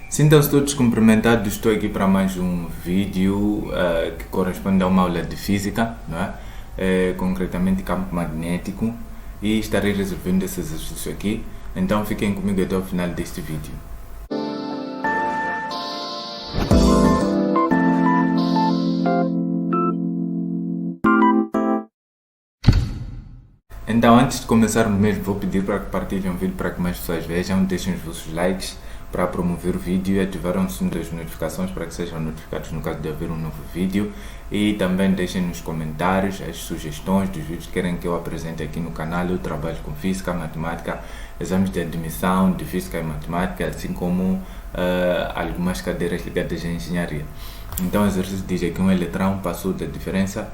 Sintam-se todos cumprimentados, estou aqui para mais um vídeo que corresponde a uma aula de física, não é? Concretamente campo magnético, e estarei resolvendo esse exercício aqui, então fiquem comigo até o final deste vídeo. Então, antes de começarmos mesmo, vou pedir para que partilhem o vídeo para que mais pessoas vejam, deixem os vossos likes para promover o vídeo e ativar o sininho das notificações para que sejam notificados no caso de haver um novo vídeo, e também deixem nos comentários as sugestões dos vídeos que querem que eu apresente aqui no canal. Eu trabalho com física, matemática, exames de admissão de física e matemática, assim como algumas cadeiras ligadas à engenharia. Então o exercício diz que um eletrão passou da diferença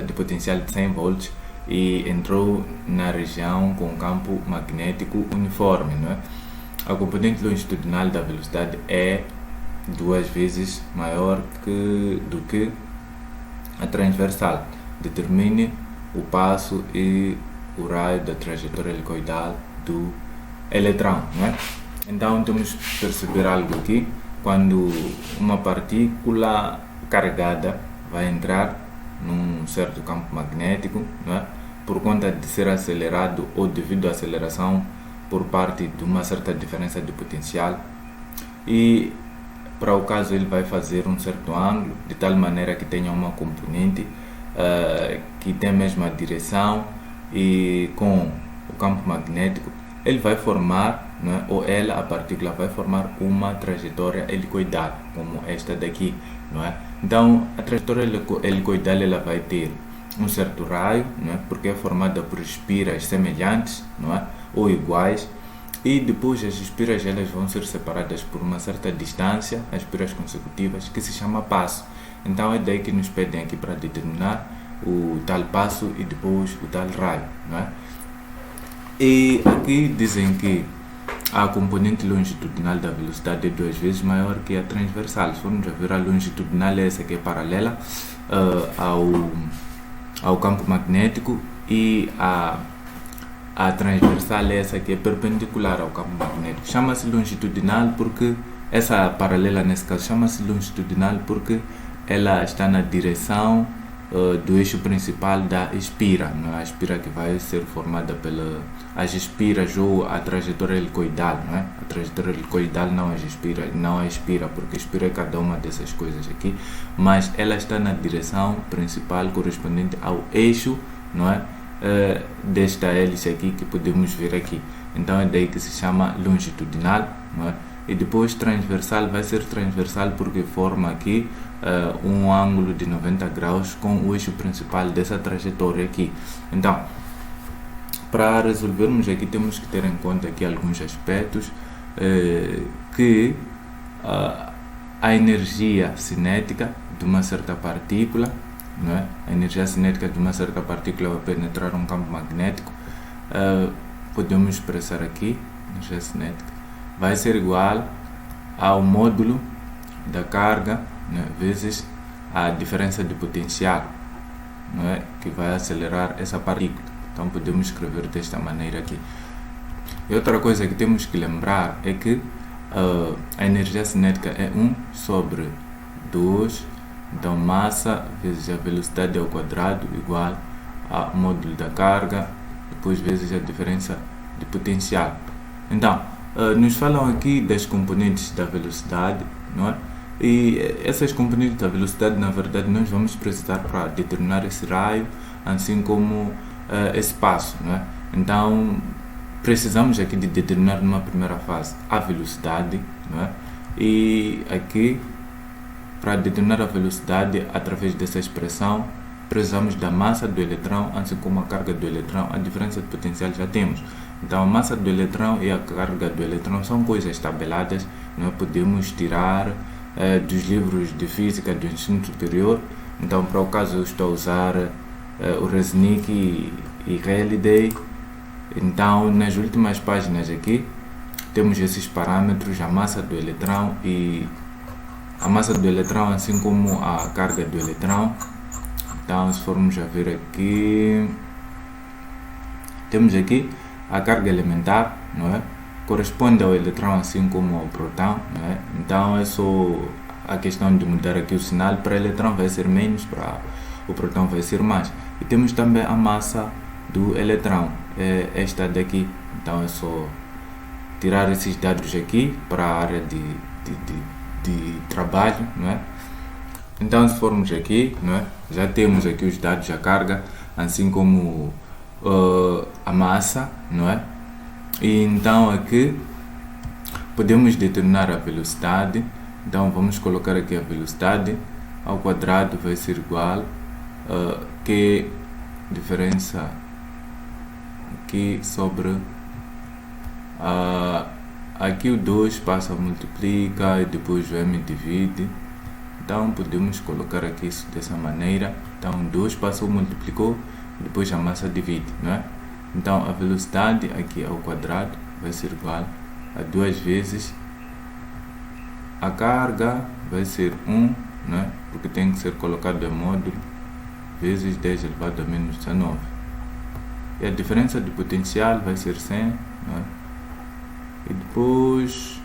de potencial de 100 volts e entrou na região com campo magnético uniforme, não é? A componente longitudinal da velocidade é 2 vezes maior do que a transversal. Determine o passo e o raio da trajetória helicoidal do eletrão, não é? Então temos que perceber algo aqui. Quando uma partícula carregada vai entrar num certo campo magnético, não é? Por conta de ser acelerado ou devido à aceleração por parte de uma certa diferença de potencial, e para o caso ele vai fazer um certo ângulo de tal maneira que tenha uma componente que tem a mesma direção e com o campo magnético, ele vai formar, não é? Ou ela, a partícula, vai formar uma trajetória helicoidal como esta daqui, não é? Então a trajetória helicoidal ela vai ter um certo raio, não é? Porque é formada por espiras semelhantes, não é? Ou iguais, e depois as espiras elas vão ser separadas por uma certa distância, as espiras consecutivas, que se chama passo. Então é daí que nos pedem aqui para determinar o tal passo e depois o tal raio, não é? E aqui dizem que a componente longitudinal da velocidade é 2 vezes maior que a transversal. Se formos a ver, a longitudinal é essa que é paralela ao campo magnético, e a transversal é essa que é perpendicular ao campo magnético. Chama-se longitudinal porque, essa paralela nesse caso, chama-se longitudinal porque ela está na direção do eixo principal da espira, não é? A espira que vai ser formada as espiras ou a trajetória helicoidal, não é? A trajetória helicoidal não a espira, porque a espira é cada uma dessas coisas aqui, mas ela está na direção principal correspondente ao eixo, não é? Desta hélice aqui que podemos ver aqui. Então é daí que se chama longitudinal, não é? E depois transversal vai ser transversal porque forma aqui um ângulo de 90 graus com o eixo principal dessa trajetória aqui. Então, para resolvermos aqui, temos que ter em conta aqui alguns aspectos, que a energia cinética de uma certa partícula, não é? A energia cinética de uma certa partícula vai penetrar um campo magnético, podemos expressar aqui, energia cinética vai ser igual ao módulo da carga, né, vezes a diferença de potencial, não é? Que vai acelerar essa partícula. Então podemos escrever desta maneira aqui. E outra coisa que temos que lembrar é que a energia cinética é 1 sobre 2, então massa vezes a velocidade ao quadrado igual ao módulo da carga, depois vezes a diferença de potencial. Então nos falam aqui das componentes da velocidade, não é? E essas componentes da velocidade, na verdade, nós vamos precisar para determinar esse raio, assim como esse passo, não é? Então precisamos aqui de determinar numa primeira fase a velocidade, não é? E aqui, para determinar a velocidade através dessa expressão, precisamos da massa do eletrão, assim como a carga do eletrão. A diferença de potencial já temos. Então a massa do eletrão e a carga do eletrão são coisas tabeladas, não é? Podemos tirar dos livros de física do ensino superior. Então, para o caso, eu estou a usar o Resnick e Halliday. Então, nas últimas páginas aqui, temos esses parâmetros, a massa do eletrão e a massa do eletrão, assim como a carga do eletrão. Então, se formos a ver aqui, temos aqui a carga elementar, não é? corresponde ao eletrão assim como ao próton, não é? Então é só a questão de mudar aqui o sinal. Para o eletrão vai ser menos, para o próton vai ser mais. E temos também a massa do eletrão, é esta daqui. Então é só tirar esses dados aqui para a área de trabalho, não é? Então se formos aqui, não é? Já temos aqui os dados da carga, assim como a massa, não é? E então aqui podemos determinar a velocidade. Então vamos colocar aqui a velocidade ao quadrado vai ser igual a Q diferença aqui sobre aqui o 2 passa a multiplicar e depois o M divide. Então podemos colocar aqui isso dessa maneira. Então 2 passou, multiplicou, depois a massa divide, não é? Então a velocidade aqui ao quadrado vai ser igual a 2 vezes a carga vai ser 1, não é? Porque tem que ser colocado em módulo, vezes 10 elevado a menos 19. E a diferença de potencial vai ser 100, não é? E depois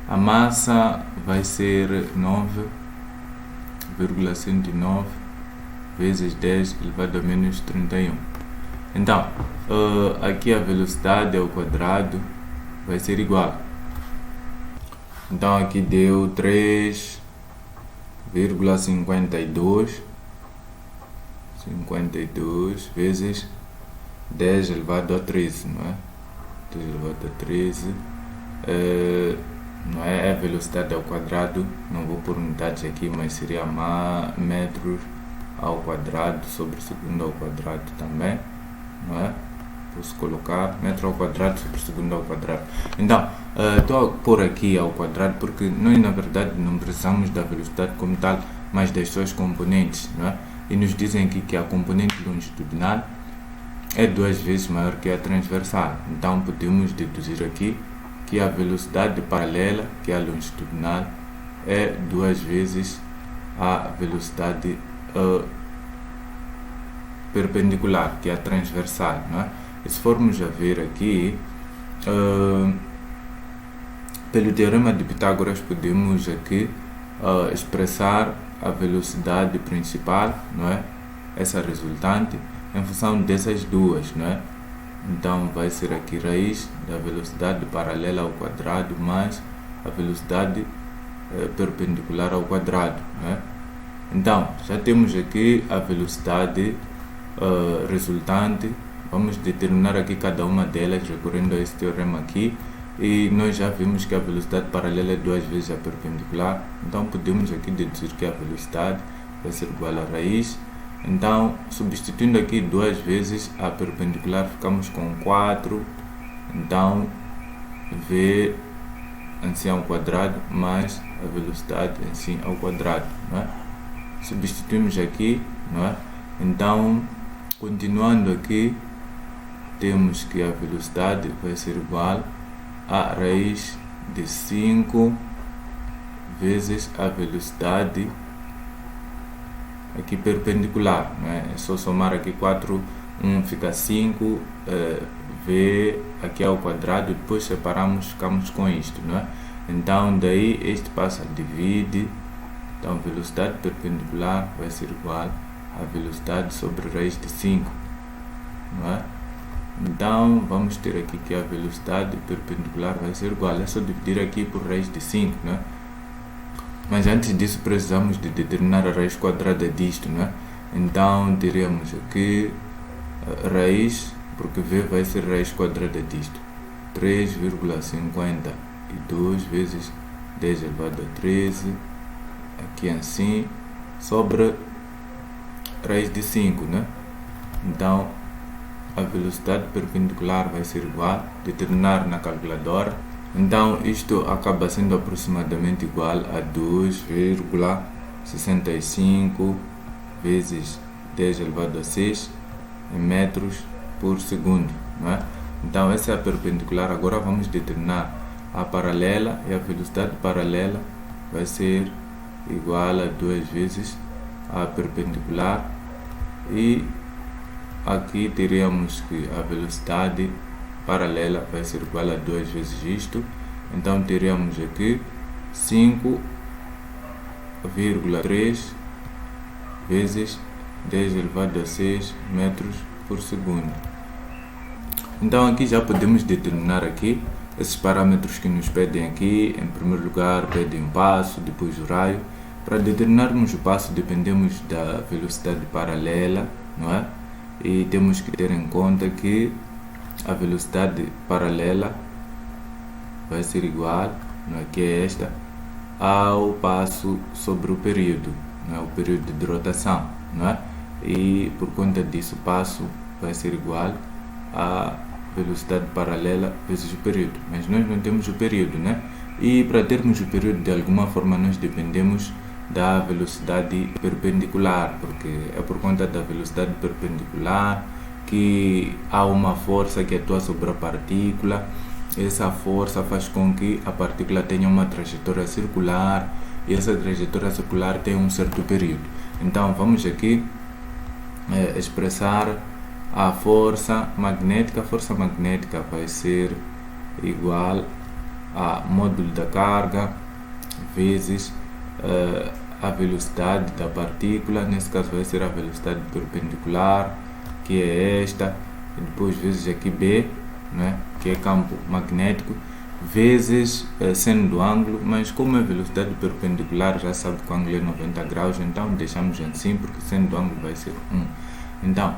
a massa vai ser 9,109 vezes 10 elevado a menos 31. Então, aqui a velocidade ao quadrado vai ser igual. Então aqui deu 3,52 vezes 10 elevado a 13, não é? 10 elevado a 13 não é a velocidade ao quadrado, não vou pôr unidades aqui, mas seria metros ao quadrado sobre segundo ao quadrado também, não é? Posso colocar metro ao quadrado sobre segundo ao quadrado. Então, estou a pôr aqui ao quadrado porque nós na verdade não precisamos da velocidade como tal, mas das suas componentes, não é? E nos dizem aqui que a componente longitudinal é 2 vezes maior que a transversal. Então podemos deduzir aqui que a velocidade paralela, que é a longitudinal, é 2 vezes a velocidade perpendicular, que é a transversal, não é? E se formos a ver aqui, pelo teorema de Pitágoras podemos aqui expressar a velocidade principal, não é? Essa resultante em função dessas duas, não é? Então vai ser aqui raiz da velocidade paralela ao quadrado mais a velocidade perpendicular ao quadrado, não é? Então já temos aqui a velocidade resultante. Vamos determinar aqui cada uma delas recorrendo a esse teorema aqui, e nós já vimos que a velocidade paralela é 2 vezes a perpendicular. Então podemos aqui deduzir que a velocidade vai ser igual a raiz. Então substituindo aqui 2 vezes a perpendicular ficamos com 4. Então V em si ao quadrado mais a velocidade em si ao quadrado, não é? Substituímos aqui, não é? Então continuando aqui, temos que a velocidade vai ser igual a raiz de 5 vezes a velocidade aqui perpendicular, né? É só somar aqui 4, 1 fica 5, V aqui ao quadrado, depois separamos, ficamos com isto, não é? Então daí este passa, divide, então velocidade perpendicular vai ser igual a velocidade sobre raiz de 5, não é? Então vamos ter aqui que a velocidade perpendicular vai ser igual, é só dividir aqui por raiz de 5, né? Mas antes disso precisamos de determinar a raiz quadrada disto, né? Então teremos aqui raiz, porque V vai ser raiz quadrada disto, 3,52 vezes 10 elevado a 13, aqui assim, sobre raiz de 5, né? Então a velocidade perpendicular vai ser igual, determinar na calculadora. Então isto acaba sendo aproximadamente igual a 2,65 vezes 10 elevado a 6 em metros por segundo, não é? Então essa é a perpendicular. Agora vamos determinar a paralela, e a velocidade paralela vai ser igual a 2 vezes a perpendicular, e aqui teríamos que a velocidade paralela vai ser igual a 2 vezes isto. Então teremos aqui 5,3 vezes 10 elevado a 6 metros por segundo. Então aqui já podemos determinar aqui esses parâmetros que nos pedem aqui. Em primeiro lugar pedem o passo, depois o raio. Para determinarmos o passo dependemos da velocidade paralela, não é? E temos que ter em conta que a velocidade paralela vai ser igual, não é, que é esta, ao passo sobre o período, não é, o período de rotação, não é? E por conta disso o passo vai ser igual à velocidade paralela vezes o período, mas nós não temos o período, né? E para termos o período, de alguma forma nós dependemos da velocidade perpendicular, porque é por conta da velocidade perpendicular que há uma força que atua sobre a partícula. Essa força faz com que a partícula tenha uma trajetória circular, e essa trajetória circular tem um certo período. Então vamos aqui expressar a força magnética. A força magnética vai ser igual a módulo da carga vezes a velocidade da partícula. Nesse caso vai ser a velocidade perpendicular, que é esta, e depois vezes aqui B, né, que é campo magnético, vezes seno do ângulo, mas como é velocidade perpendicular, já sabe que o ângulo é 90 graus, então deixamos assim, porque seno do ângulo vai ser 1. Então,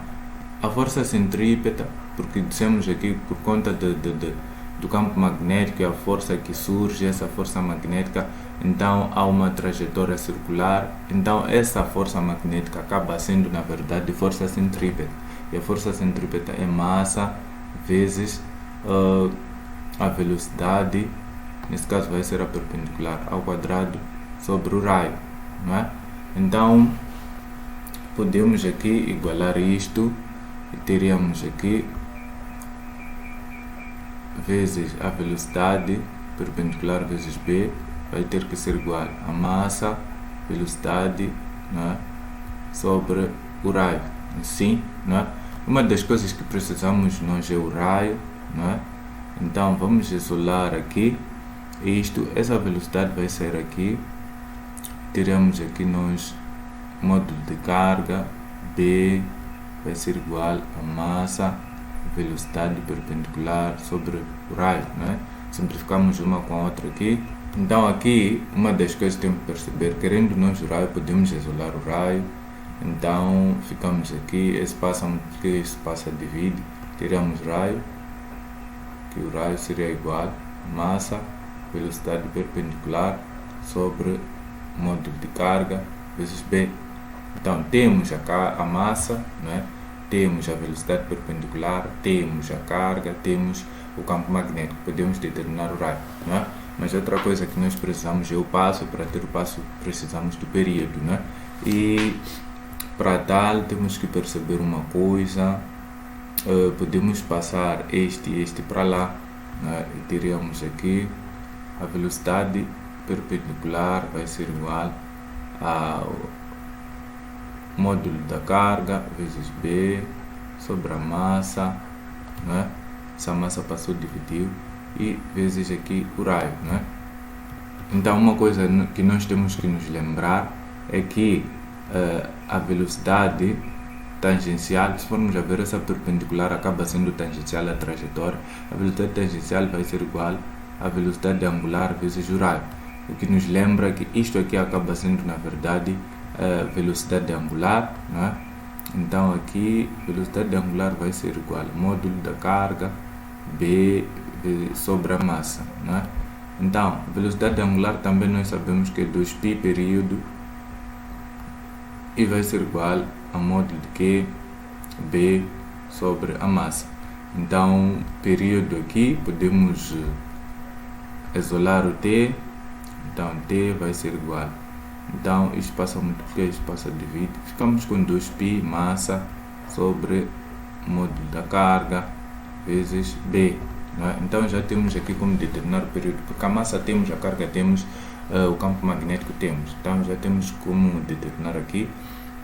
a força centrípeta, porque dissemos aqui por conta do campo magnético, é a força que surge, essa força magnética, então há uma trajetória circular, então essa força magnética acaba sendo, na verdade, força centrípeta. E a força centrípeta é massa vezes a velocidade, nesse caso vai ser a perpendicular ao quadrado sobre o raio, não é? Então podemos aqui igualar isto e teríamos aqui vezes a velocidade perpendicular vezes B vai ter que ser igual a massa, velocidade, não é, sobre o raio. Assim, não é? Uma das coisas que precisamos nós é o raio, não é? Então vamos isolar aqui isto, essa velocidade vai sair aqui, teremos aqui nós módulo de carga B vai ser igual a massa, velocidade perpendicular sobre o raio, não é? Simplificamos uma com a outra aqui. Então aqui uma das coisas que temos que perceber, querendo nós o raio, podemos isolar o raio. Então ficamos aqui, esse passa multiplica, esse passa divide, tiramos raio, que o raio seria igual a massa, velocidade perpendicular sobre módulo de carga vezes B. Então temos a massa, né? Temos a velocidade perpendicular, temos a carga, temos o campo magnético, podemos determinar o raio, né? Mas outra coisa que nós precisamos é o passo. Para ter o passo precisamos do período, né? E para tal temos que perceber uma coisa, podemos passar este e este para lá, né? E teríamos aqui a velocidade perpendicular vai ser igual ao módulo da carga vezes B sobre a massa, né? Essa massa passou, dividiu, e vezes aqui o raio, né? Então uma coisa que nós temos que nos lembrar é que a velocidade tangencial, se formos a ver, essa perpendicular acaba sendo tangencial à trajetória. A velocidade tangencial vai ser igual à velocidade angular vezes o raio, o que nos lembra que isto aqui acaba sendo, na verdade, velocidade angular, né? Então aqui velocidade angular vai ser igual ao módulo da carga B sobre a massa, né? Então velocidade angular também nós sabemos que é 2π período, e vai ser igual a módulo de Q B sobre a massa. Então período aqui podemos isolar o T, então T vai ser igual, então isto passa a multiplicar, isto passa a dividir, ficamos com 2π massa sobre módulo da carga vezes B, né? Então já temos aqui como determinar o período, porque a massa temos, a carga temos, o campo magnético temos, então já temos como determinar aqui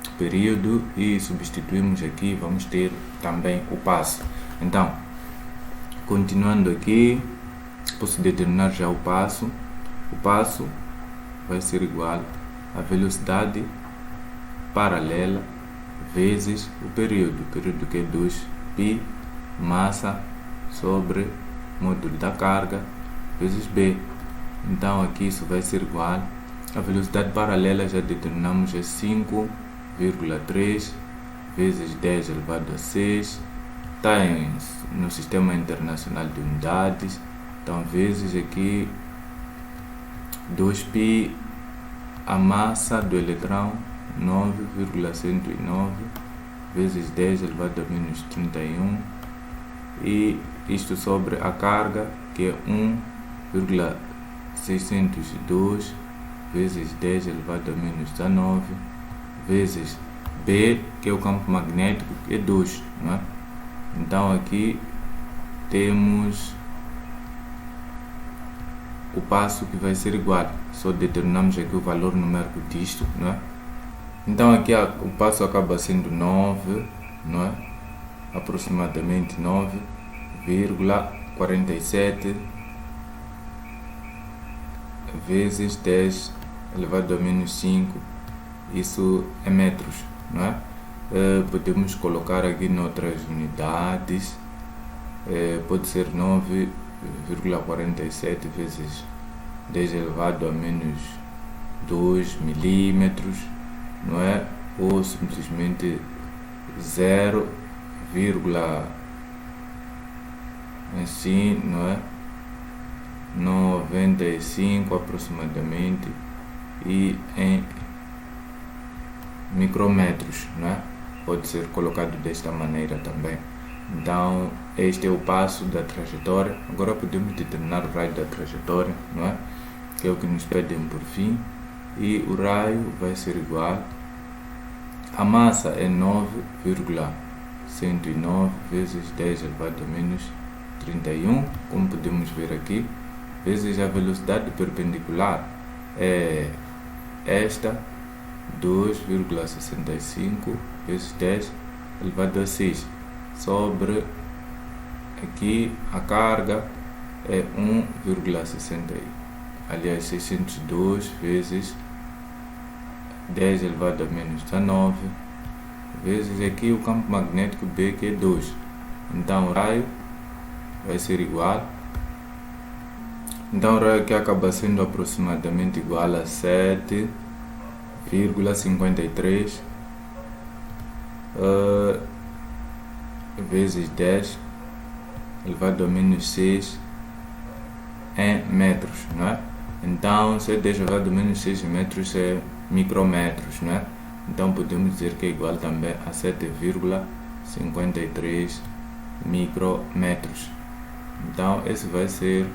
o período, e substituímos aqui, vamos ter também o passo. Então Continuando aqui, posso determinar já o passo. O passo vai ser igual a velocidade paralela vezes o período que é 2π massa sobre módulo da carga vezes B. Então aqui isso vai ser igual a velocidade paralela, já determinamos, é 5,3 vezes 10 elevado a 6, está no sistema internacional de unidades, então vezes aqui 2π a massa do eletrão 9,109 vezes 10 elevado a menos 31, e isto sobre a carga, que é 1,602 vezes 10 elevado a menos 19 vezes B, que é o campo magnético, que é 2, não é? Então aqui temos o passo que vai ser igual, só determinamos aqui o valor numérico disto, não é? Então aqui o passo acaba sendo 9, não é? Aproximadamente 9,47 vezes 10 elevado a menos 5, isso é metros, não é? Podemos colocar aqui noutras unidades, pode ser 9,47 vezes 10 elevado a menos 2 milímetros, não é? Ou simplesmente 0, assim, não é? 95 aproximadamente, e em micrometros, não é? Pode ser colocado desta maneira também. Então este é o passo da trajetória. Agora podemos determinar o raio da trajetória, não é? Que é o que nos pedem por fim, e o raio vai ser igual, a massa é 9,109 vezes 10 elevado a menos 31, como podemos ver aqui, vezes a velocidade perpendicular é esta, 2,65 vezes 10 elevado a 6, sobre aqui a carga é 1,60, aliás 602 vezes 10 elevado a menos 19 vezes aqui o campo magnético B, que é 2. Então o raio vai ser igual, então o raio aqui acaba sendo aproximadamente igual a 7,53 vezes 10 elevado a menos 6 em metros, não é? Então se é 10 elevado a menos 6 metros é micrometros, não é? Então podemos dizer que é igual também a 7,53 micrometros. Então esse vai ser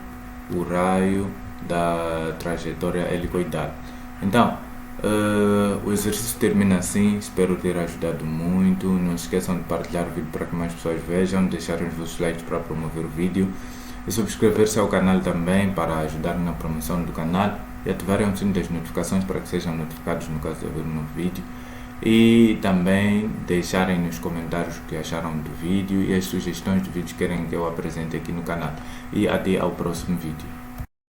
o raio da trajetória helicoidal. Então o exercício termina assim. Espero ter ajudado muito. Não se esqueçam de partilhar o vídeo para que mais pessoas vejam, deixarem os vossos likes para promover o vídeo e subscrever-se ao canal também para ajudar na promoção do canal, e ativarem o sino das notificações para que sejam notificados no caso de haver um novo vídeo, e também deixarem nos comentários o que acharam do vídeo e as sugestões de vídeos que querem que eu apresente aqui no canal. E até ao próximo vídeo.